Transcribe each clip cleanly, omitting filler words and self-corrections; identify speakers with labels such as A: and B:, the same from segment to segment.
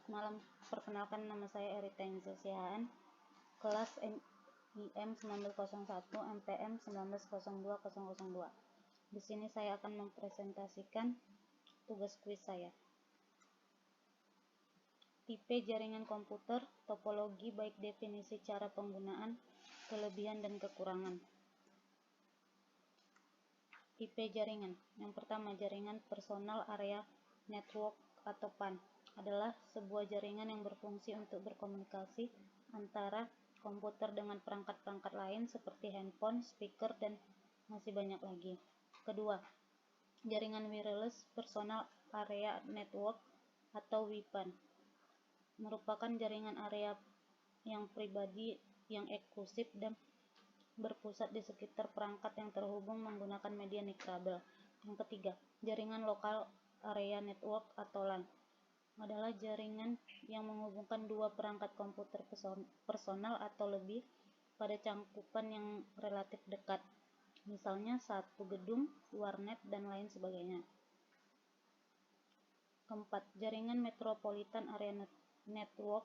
A: malam. Perkenalkan, nama saya Erita Siahaan, kelas IM 1901 MPM 1902 Di sini saya akan mempresentasikan tugas kuis saya. Tipe jaringan komputer, topologi baik definisi cara penggunaan, kelebihan dan kekurangan. Tipe jaringan. Yang pertama, jaringan personal area network atau PAN adalah sebuah jaringan yang berfungsi untuk berkomunikasi antara komputer dengan perangkat-perangkat lain seperti handphone, speaker, dan masih banyak lagi. Kedua, jaringan wireless personal area network atau WPAN merupakan jaringan area yang pribadi yang eksklusif dan berpusat di sekitar perangkat yang terhubung menggunakan media nirkabel. Yang ketiga, jaringan lokal area network atau LAN adalah jaringan yang menghubungkan dua perangkat komputer personal atau lebih pada cangkupan yang relatif dekat, misalnya satu gedung, warnet, dan lain sebagainya. Keempat, jaringan metropolitan area network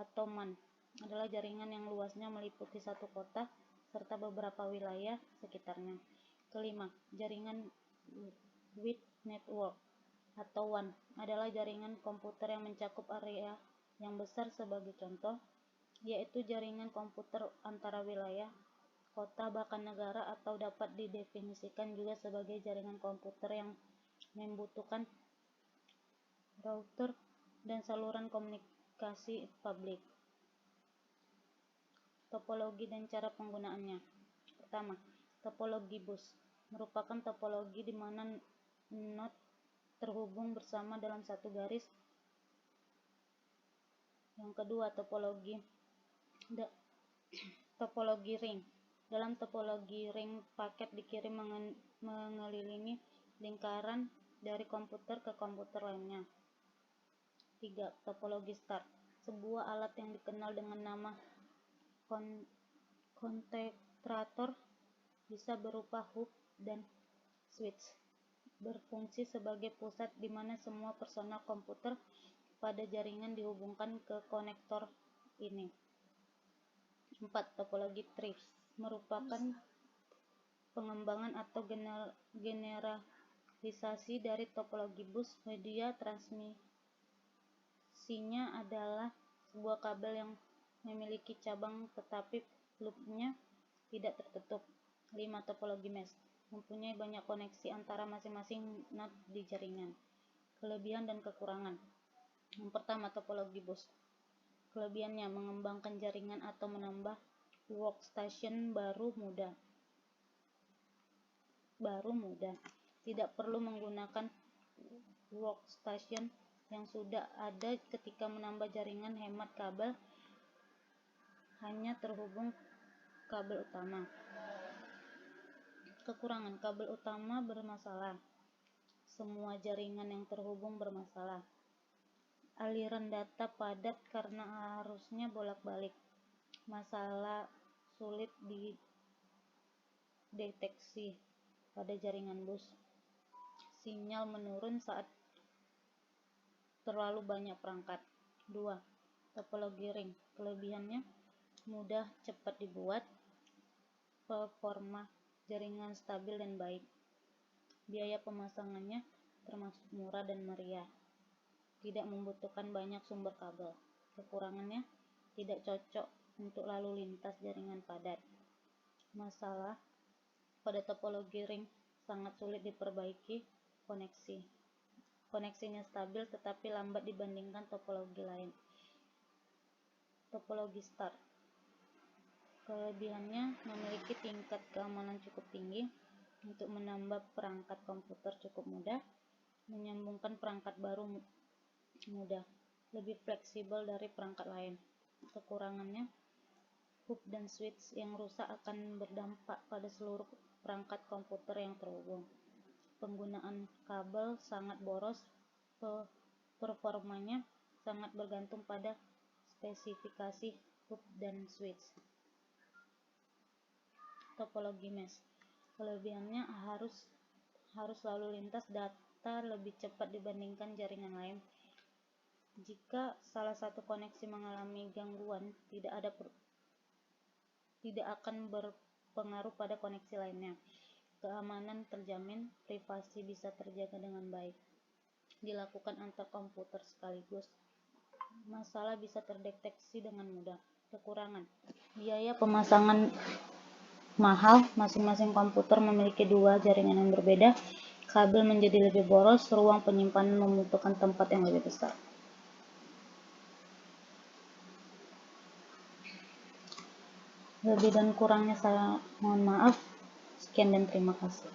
A: atau MAN adalah jaringan yang luasnya meliputi satu kota serta beberapa wilayah sekitarnya. Kelima, jaringan wide network atau WAN adalah jaringan komputer yang mencakup area yang besar. Sebagai contoh, yaitu jaringan komputer antara wilayah, kota, bahkan negara, atau dapat didefinisikan juga sebagai jaringan komputer yang membutuhkan router dan saluran komunikasi publik. Topologi dan cara penggunaannya. Pertama, topologi bus merupakan topologi di mana node terhubung bersama dalam satu garis. Yang kedua, topologi ring. Dalam topologi ring, paket dikirim mengelilingi lingkaran dari komputer ke komputer lainnya. 3. Topologi star. Sebuah alat yang dikenal dengan nama kontekrator bisa berupa hub dan switch, berfungsi sebagai pusat di mana semua personal komputer pada jaringan dihubungkan ke konektor ini. 4. Topologi tree merupakan pengembangan atau generalisasi dari topologi bus. Media transmisinya adalah sebuah kabel yang memiliki cabang tetapi loopnya tidak tertutup. 5. Topologi mesh mempunyai banyak koneksi antara masing-masing node di jaringan. Kelebihan dan kekurangan. Yang pertama, topologi bus. Kelebihannya, mengembangkan jaringan atau menambah workstation baru mudah. Tidak perlu menggunakan workstation yang sudah ada ketika menambah jaringan. Hemat kabel, hanya terhubung kabel utama. Kekurangan, kabel utama bermasalah. Semua jaringan yang terhubung bermasalah. Aliran data padat karena arusnya bolak-balik. Masalah sulit dideteksi pada jaringan bus. Sinyal menurun saat terlalu banyak perangkat. 2. Topologi ring. Kelebihannya, mudah, cepat dibuat, performa jaringan stabil dan baik. Biaya pemasangannya termasuk murah dan meriah. Tidak membutuhkan banyak sumber kabel. Kekurangannya, tidak cocok untuk lalu lintas jaringan padat. Masalah pada topologi ring, sangat sulit diperbaiki koneksinya stabil tetapi lambat dibandingkan topologi lain. Topologi star. Kelebihannya, memiliki tingkat keamanan cukup tinggi untuk menambah perangkat komputer cukup mudah, menyambungkan perangkat baru mudah, lebih fleksibel dari perangkat lain. Kekurangannya, hub dan switch yang rusak akan berdampak pada seluruh perangkat komputer yang terhubung. Penggunaan kabel sangat boros. Performanya sangat bergantung pada spesifikasi hub dan switch. Topologi mesh. Kelebihannya, harus lalu lintas data lebih cepat dibandingkan jaringan lain. Jika salah satu koneksi mengalami gangguan, tidak akan berpengaruh pada koneksi lainnya. Keamanan terjamin, privasi bisa terjaga dengan baik. Dilakukan antar komputer sekaligus. Masalah bisa terdeteksi dengan mudah. Kekurangan. Biaya pemasangan mahal, masing-masing komputer memiliki dua jaringan yang berbeda. Kabel menjadi lebih boros, ruang penyimpanan membutuhkan tempat yang lebih besar. Lebih dan kurangnya saya mohon maaf. Sekian dan terima kasih.